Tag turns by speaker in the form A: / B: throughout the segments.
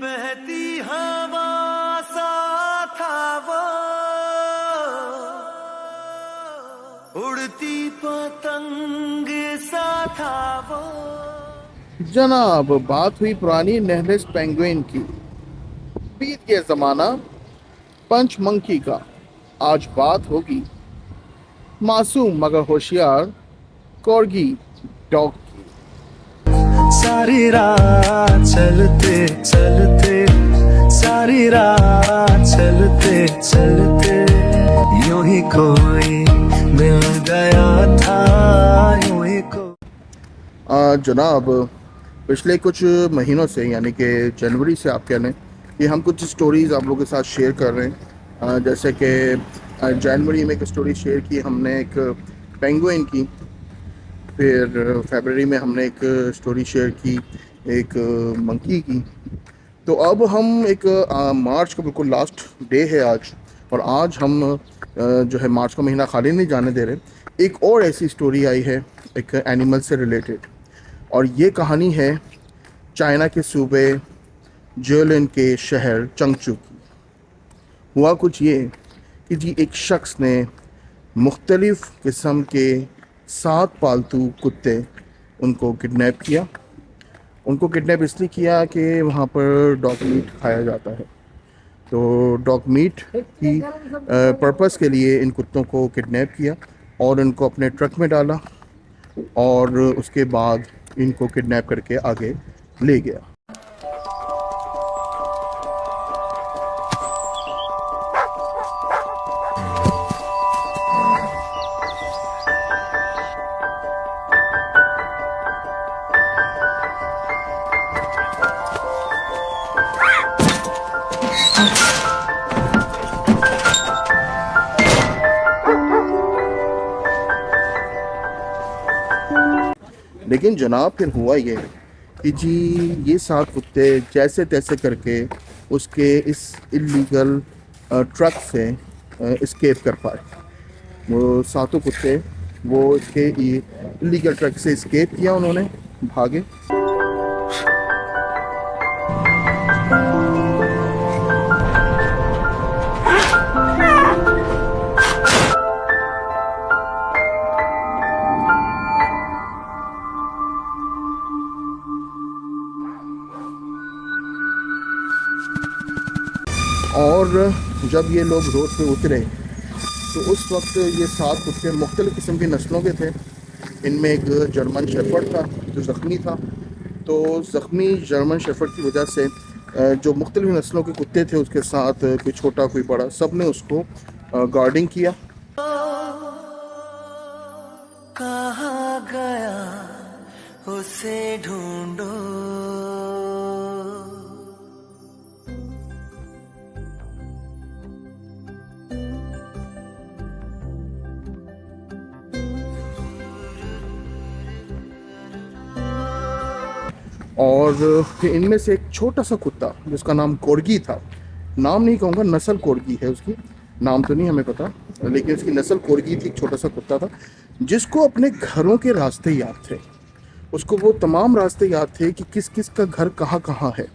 A: बहती हवा सा था वो, उड़ती पतंग सा था वो।
B: जनाब, बात हुई पुरानी नेहलेस पेंगुइन की। बीत गया जमाना पंच मंकी का। आज बात होगी मासूम मगर होशियार कॉर्गी डॉग की।
A: सारी रात चलते चलते, सारी रात चलते चलते, यूं ही कोई मिल गया था, यूं ही
B: जनाब, पिछले कुछ महीनों से यानी कि जनवरी से आप कह लें कि हम कुछ स्टोरीज़ आप लोगों के साथ शेयर कर रहे हैं। जैसे कि जनवरी में एक स्टोरी शेयर की हमने एक पेंगुइन की, फिर फरवरी में हमने एक स्टोरी शेयर की एक मंकी की। तो अब हम एक मार्च का बिल्कुल लास्ट डे है आज, और आज हम जो है मार्च का महीना खाली नहीं जाने दे रहे। एक और ऐसी स्टोरी आई है एक एनिमल से रिलेटेड, और ये कहानी है चाइना के सूबे जियोलिन के शहर चंगचू की। हुआ कुछ ये कि जी एक शख्स ने मुख्तलिफ़ किस्म के 7 पालतू कुत्ते उनको किडनैप किया। उनको किडनैप इसलिए किया कि वहाँ पर डॉग मीट खाया जाता है। तो डॉग मीट की पर्पस के लिए इन कुत्तों को किडनैप किया और इनको अपने ट्रक में डाला, और उसके बाद इनको किडनैप करके आगे ले गया। लेकिन जनाब, फिर हुआ ये कि जी ये 7 कुत्ते जैसे तैसे करके उसके इस इलीगल ट्रक से एस्केप कर पाए। वो 7 कुत्ते वो इसके इलीगल ट्रक से एस्केप किया, उन्होंने भागे। और जब ये लोग रोड पे उतरे तो उस वक्त ये 7 कुत्ते मुख्तलिफ़ किस्म की नस्लों के थे। इनमें एक जर्मन शेफर्ड था जो ज़ख्मी था। तो ज़ख्मी जर्मन शेफर्ड की वजह से जो मुख्तलिफ़ नस्लों के कुत्ते थे उसके साथ कोई छोटा कोई बड़ा सब ने उसको गार्डिंग किया।
A: कहाँ गया उसे ढूंढो,
B: और फिर इनमें से एक छोटा सा कुत्ता जिसका नाम कोर्गी था, नाम नहीं कहूँगा, नस्ल कोर्गी है उसकी, नाम तो नहीं हमें पता, लेकिन उसकी नस्ल कोर्गी थी। छोटा सा कुत्ता था जिसको अपने घरों के रास्ते याद थे। उसको वो तमाम रास्ते याद थे कि किस किस का घर कहाँ कहाँ है।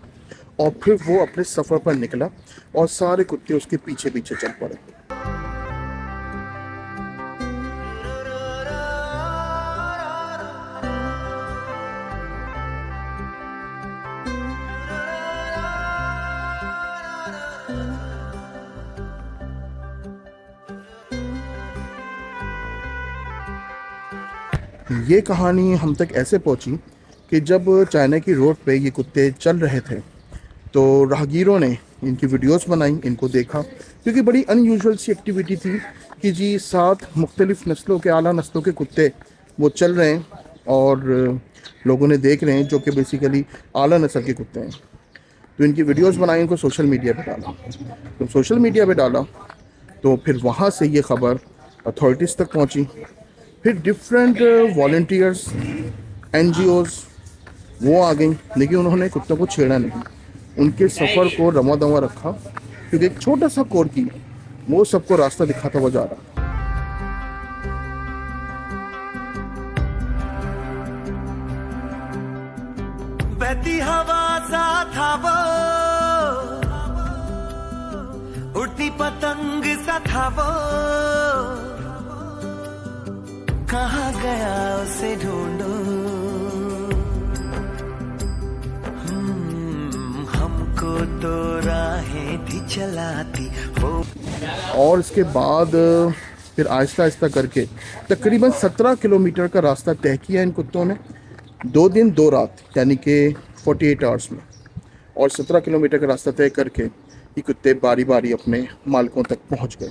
B: और फिर वो अपने सफ़र पर निकला और सारे कुत्ते उसके पीछे पीछे चल पड़े। ये कहानी हम तक ऐसे पहुंची कि जब चाइना की रोड पे ये कुत्ते चल रहे थे तो राहगीरों ने इनकी वीडियोस बनाई, इनको देखा, क्योंकि बड़ी अनयूजुअल सी एक्टिविटी थी कि जी 7 मुख्तलिफ़ नस्लों के आला नस्लों के कुत्ते वो चल रहे हैं और लोगों ने देख रहे हैं, जो कि बेसिकली आला नस्ल के कुत्ते हैं। तो इनकी वीडियोस बनाई, इनको सोशल मीडिया पे डाला। तो सोशल मीडिया पे डाला तो फिर वहाँ से ये ख़बर अथॉरिटीज़ तक पहुँची। फिर डिफरेंट वॉल्टियर्स NGOs वो आ गई, लेकिन उन्होंने कुत्तों को छेड़ा नहीं, उनके सफ़र को रवा दवा रखा, क्योंकि एक छोटा सा कोर्गी वो सबको रास्ता दिखाता हुआ जा रहा।
A: बहती हवा सा था वो, पतंग सा था वो, कहाँ गया उसे ढूंढो। हमको तो राहें थी चलाती वो।
B: और इसके बाद फिर आहिस्ता आहिस्ता करके तकरीबन 17 किलोमीटर का रास्ता तय किया इन कुत्तों ने, 2 दिन 2 रात यानी कि 48 आवर्स में। और 17 किलोमीटर का रास्ता तय करके ये कुत्ते बारी बारी अपने मालिकों तक पहुंच गए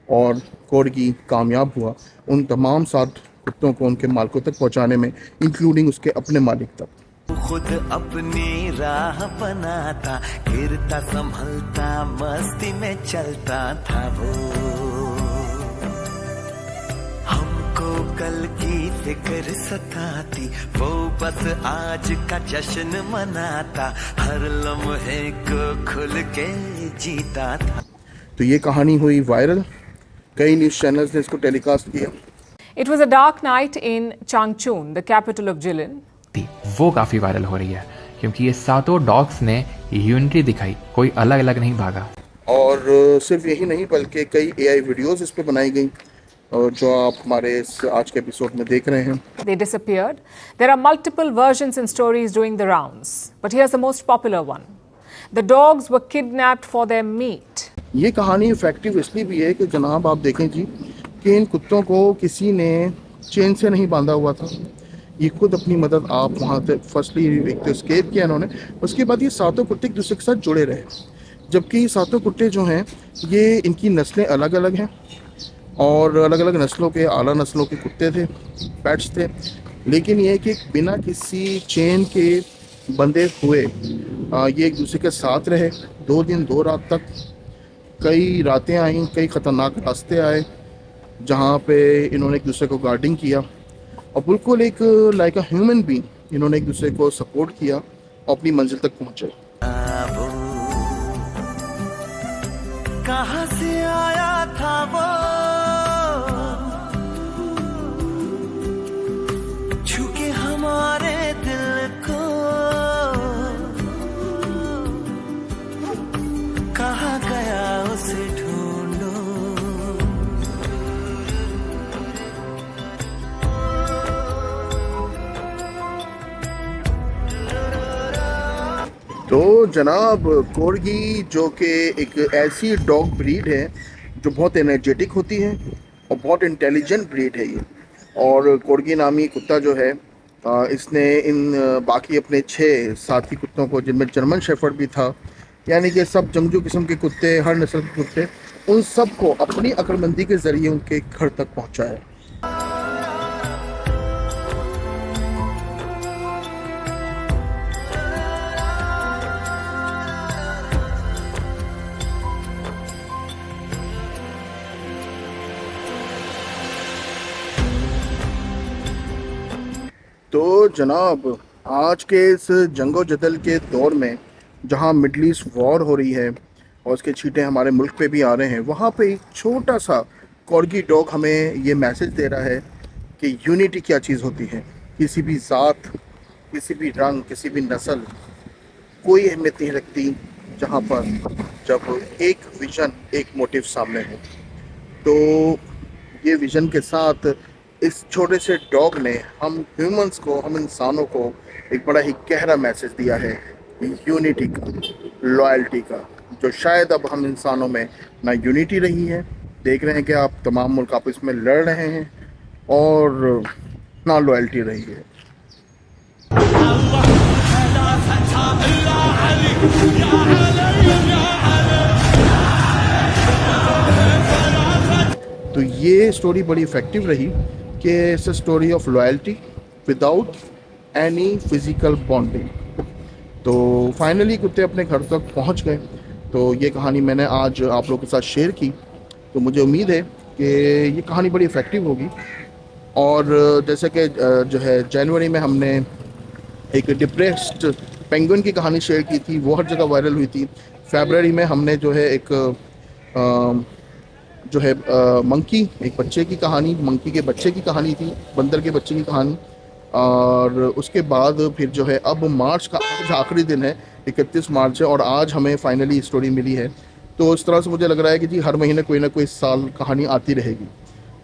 B: और कॉर्गी कामयाब हुआ उन तमाम 7 कुत्तों को उनके मालिकों तक पहुंचाने में, इंक्लूडिंग उसके अपने मालिक तक।
A: खुद अपनी राह बनाता, गिरता संभलता मस्ती में चलता था वो। हमको कल की फिक्र सताती वो, बस आज का जश्न मनाता, हर लम्हे को खुल के जीता था।
B: तो ये कहानी हुई वायरल, कई न्यूज़ चैनल्स ने इसको टेलीकास्ट किया।
C: It was a dark night in Changchun, the capital of Jilin.
D: वो काफी वायरल हो रही है क्योंकि ये 7 डॉग्स ने यूनिटी दिखाई, कोई अलग अलग नहीं भागा।
B: और सिर्फ यही नहीं बल्कि कई AI वीडियोस इस पे बनाई गई और जो आप हमारे इस आज के एपिसोड में देख रहे हैं।
C: They disappeared. There are multiple versions and stories doing the rounds, but here's the most popular one. The dogs were kidnapped for their meat.
B: ये कहानी इफेक्टिव इसलिए भी है कि जनाब आप देखें जी कि इन कुत्तों को किसी ने चेन से नहीं बांधा हुआ था, ये खुद अपनी मदद आप वहाँ से फर्स्टली एक तो स्केप किया इन्होंने, उसके बाद ये 7 कुत्ते एक दूसरे के साथ जुड़े रहे। जबकि ये 7 कुत्ते जो हैं ये इनकी नस्लें अलग अलग हैं और अलग अलग नस्लों के आला नस्लों के कुत्ते थे, पेट्स थे, लेकिन ये कि बिना किसी चेन के बंधे हुए ये एक दूसरे के साथ रहे 2 दिन 2 रात तक। कई रातें आईं, कई ख़तरनाक रास्ते आए जहाँ पे इन्होंने एक दूसरे को गार्डिंग किया और बिल्कुल एक लाइक अ ह्यूमन बीइंग इन्होंने एक दूसरे को सपोर्ट किया और अपनी मंजिल तक पहुँचे।
A: कहाँ से आया था वो, छूके हमारे दिल को, कहाँ गया उसे ढूंढो।
B: तो जनाब कॉर्गी जो कि एक ऐसी डॉग ब्रीड है जो बहुत एनर्जेटिक होती है और बहुत इंटेलिजेंट ब्रीड है ये। और कॉर्गी नामी कुत्ता जो है इसने इन बाकी अपने 6 साथी कुत्तों को, जिनमें जर्मन शेफर्ड भी था, यानी कि सब जंगजू किस्म के कुत्ते, हर नस्ल के कुत्ते, उन सब को अपनी अक्लमंदी के ज़रिए उनके घर तक पहुँचाया। तो जनाब आज के इस जंगो जदल के दौर में जहां मिडल ईस्ट वॉर हो रही है और उसके छींटे हमारे मुल्क पे भी आ रहे हैं, वहाँ पे एक छोटा सा कॉर्गी डॉग हमें ये मैसेज दे रहा है कि यूनिटी क्या चीज़ होती है। किसी भी ज़ात, किसी भी रंग, किसी भी नस्ल कोई अहमियत नहीं रखती जहाँ पर जब एक विज़न, एक मोटिव सामने हो। तो ये विज़न के साथ इस छोटे से डॉग ने हम ह्यूमंस को, हम इंसानों को एक बड़ा ही गहरा मैसेज दिया है यूनिटी का, लॉयल्टी का, जो शायद अब हम इंसानों में ना यूनिटी रही है। देख रहे हैं कि आप तमाम मुल्क आपस में लड़ रहे हैं और ना लॉयल्टी रही है। तो ये स्टोरी बड़ी इफ़ेक्टिव रही कि it's a story of loyalty without any physical bonding. तो फाइनली कुत्ते अपने घर तक पहुंच गए। तो ये कहानी मैंने आज आप लोगों के साथ शेयर की। तो मुझे उम्मीद है कि ये कहानी बड़ी इफ़ेक्टिव होगी। और जैसे कि जो है जनवरी में हमने एक डिप्रेस्ड पेंगुइन की कहानी शेयर की थी, वो हर जगह वायरल हुई थी। फरवरी में हमने जो है एक मंकी, एक बच्चे की कहानी, मंकी के बच्चे की कहानी थी, बंदर के बच्चे की कहानी। और उसके बाद फिर जो है अब मार्च का आज आखिरी दिन है, 31 मार्च है, और आज हमें फाइनली स्टोरी मिली है तो इस तरह से मुझे लग रहा है कि जी हर महीने कोई ना कोई साल कहानी आती रहेगी।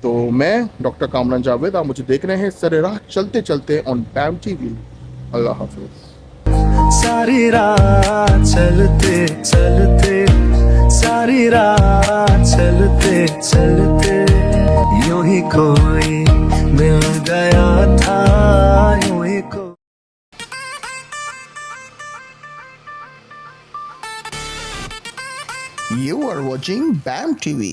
B: तो मैं डॉक्टर कामरान जावेद, आप मुझे देख रहे हैं सरेराह चलते चलते ऑन BAM TV। अल्लाह हाफिज़।
A: सारी रात चलते चलते, सारी रात चलते चलते, यूं ही कोई मिल गया था, यूं ही कोई।
B: You are watching BAM TV.